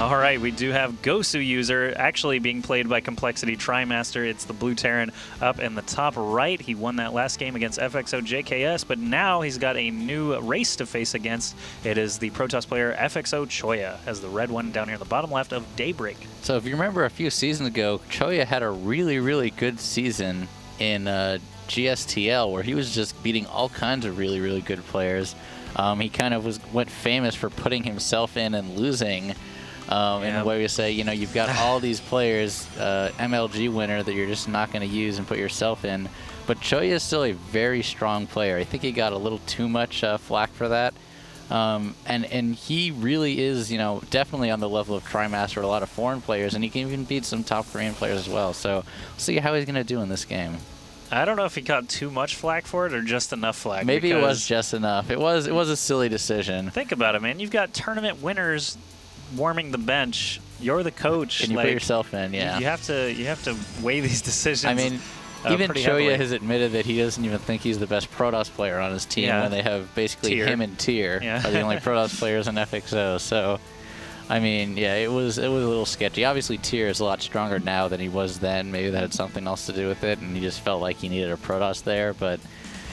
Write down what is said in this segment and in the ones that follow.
All right, we do have Gosu user actually being played by compLexity.TriMaster. It's the blue Terran up in the top right. He won that last game against FXO.JKS, but now he's got a new race to face against. It is the Protoss player FXO.Choya as the red one down here in the bottom left of Daybreak. So if you remember a few seasons ago, Choya had a really good season in GSTL where he was just beating all kinds of really good players. He kind of went famous for putting himself in and losing. In a way we say, you know, you've got all these players, MLG winner that you're just not going to use and put yourself in. But Choya is still a very strong player. I think he got a little too much flack for that. And he really is, you know, definitely on the level of TriMaster, a lot of foreign players, and he can even beat some top Korean players as well. So we'll see how he's going to do in this game. I don't know if he got too much flack for it or just enough flack. Maybe it was just enough. It was a silly decision. Think about it, man. You've got tournament winners warming the bench. You're the coach. And you put yourself in, yeah. You have to weigh these decisions. I mean, even Choya has admitted that he doesn't even think he's the best Protoss player on his team when they have basically him and Tier are the only Protoss players in FXO. So, I mean, yeah, it was a little sketchy. Obviously, Tier is a lot stronger now than he was then. Maybe that had something else to do with it, and he just felt like he needed a Protoss there, but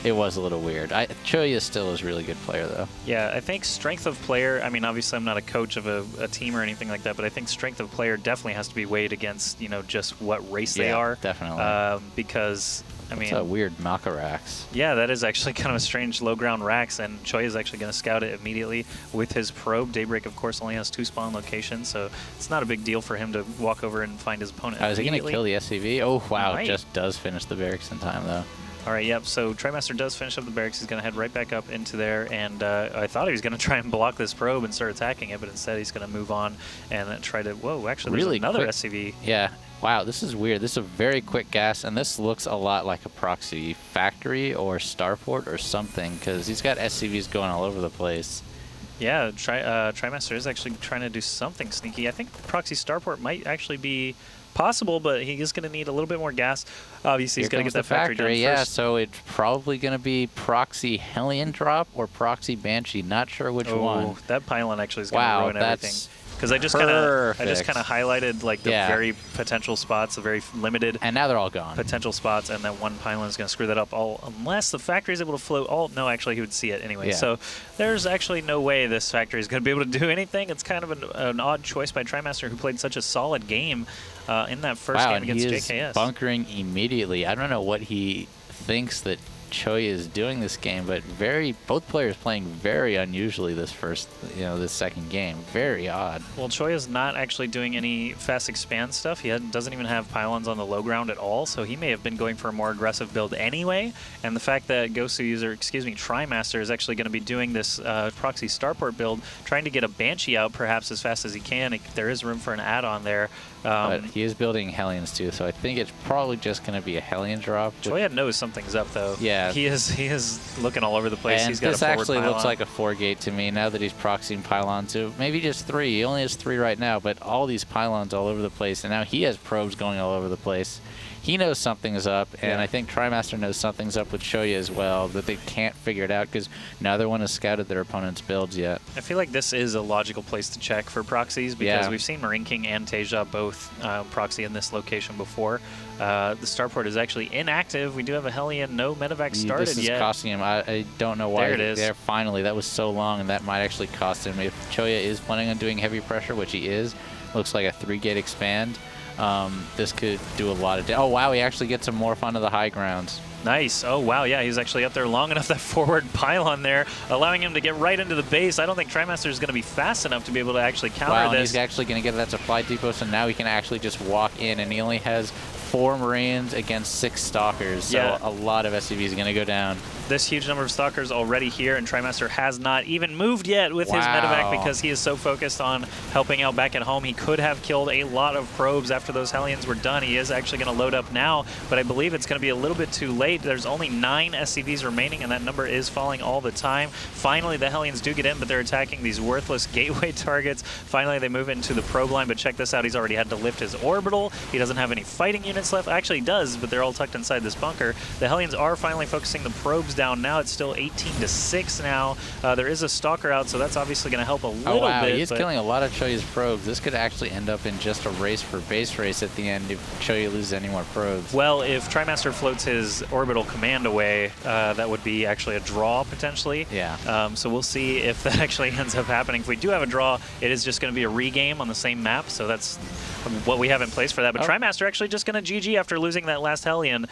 it was a little weird. Choya still is a really good player, though. Yeah, I think strength of player, I mean, obviously I'm not a coach of a team or anything like that, but I think strength of player definitely has to be weighed against, you know, just what race they are. Definitely. Because, I mean... It's a weird Makarax. Yeah, that is actually kind of a strange low ground Rax, and Choya is actually going to scout it immediately with his probe. Daybreak, of course, only has 2 spawn locations, so it's not a big deal for him to walk over and find his opponent. Is he going to kill the SCV? Oh, wow, just does finish the barracks in time, though. All right, yep, so TriMaster does finish up the barracks. He's going to head right back up into there, and I thought he was going to try and block this probe and start attacking it, but instead he's going to move on and try to... Whoa, actually, there's another SCV. Yeah, wow, this is weird. This is a very quick gas, and this looks a lot like a proxy factory or starport or something, because he's got SCVs going all over the place. Yeah, TriMaster is actually trying to do something sneaky. I think proxy starport might actually be possible, but he is going to need a little bit more gas. Obviously, he's going to get that factory done first. Yeah, so it's probably going to be proxy Hellion drop or proxy Banshee. Not sure which one. That pylon actually is going to ruin everything. Because I just kind of highlighted like the very potential spots, the very limited, and now they're all gone. Potential spots, and that one pylon is going to screw that up. Unless the factory is able to float all. No, actually, he would see it anyway. Yeah. So there's actually no way this factory is going to be able to do anything. It's kind of an odd choice by TriMaster, who played such a solid game in that first game against JKS. He is bunkering immediately. I don't know what he thinks that Choya is doing this game, but both players playing very unusually this second game. Very odd. Well, Choya's not actually doing any fast expand stuff. He doesn't even have pylons on the low ground at all, so he may have been going for a more aggressive build anyway. And the fact that TriMaster is actually going to be doing this proxy starport build, trying to get a Banshee out perhaps as fast as he can. There is room for an add-on there. But he is building Hellions too, so I think it's probably just going to be a Hellion drop. Choya knows something's up, though. Yeah. He is looking all over the place. And he's got this actually looks like a 4-gate to me now that he's proxying pylons. So maybe just 3. He only has 3 right now, but all these pylons all over the place, and now he has probes going all over the place. He knows something's up, and I think TriMaster knows something's up with Choya as well, that they can't figure it out because neither one has scouted their opponent's builds yet. I feel like this is a logical place to check for proxies because we've seen Marine King and Teja both proxy in this location before. The starport is actually inactive. We do have a Hellion. No medevac started yet. This is costing him. I don't know why. There it is. There, finally, that was so long, and that might actually cost him. If Choya is planning on doing heavy pressure, which he is, looks like a 3-gate expand. This could do a lot of damage. Oh, wow, he actually gets some morph onto the high grounds. Nice. Oh, wow, yeah, he's actually up there long enough, that forward pylon there, allowing him to get right into the base. I don't think TriMaster is going to be fast enough to be able to actually counter this. He's actually going to get that supply depot, so now he can actually just walk in, and he only has 4 Marines against 6 Stalkers, so a lot of SCVs are going to go down. This huge number of Stalkers already here, and TriMaster has not even moved yet with his medevac because he is so focused on helping out back at home. He could have killed a lot of probes after those Hellions were done. He is actually going to load up now, but I believe it's going to be a little bit too late. There's only 9 SCVs remaining, and that number is falling all the time. Finally, the Hellions do get in, but they're attacking these worthless gateway targets. Finally, they move into the probe line, but check this out. He's already had to lift his orbital. He doesn't have any fighting units minutes left. Actually, he does, but they're all tucked inside this bunker. The Hellions are finally focusing the probes down. Now it's still 18-6 now. There is a Stalker out, so that's obviously going to help a little bit. He's killing a lot of Choya's probes. This could actually end up in just a race for base race at the end if Choya loses any more probes. Well, if TriMaster floats his orbital command away, that would be actually a draw potentially. Yeah. So we'll see if that actually ends up happening. If we do have a draw, it is just going to be a regame on the same map, so that's what we have in place for that. But TriMaster actually just going to GG after losing that last Hellion.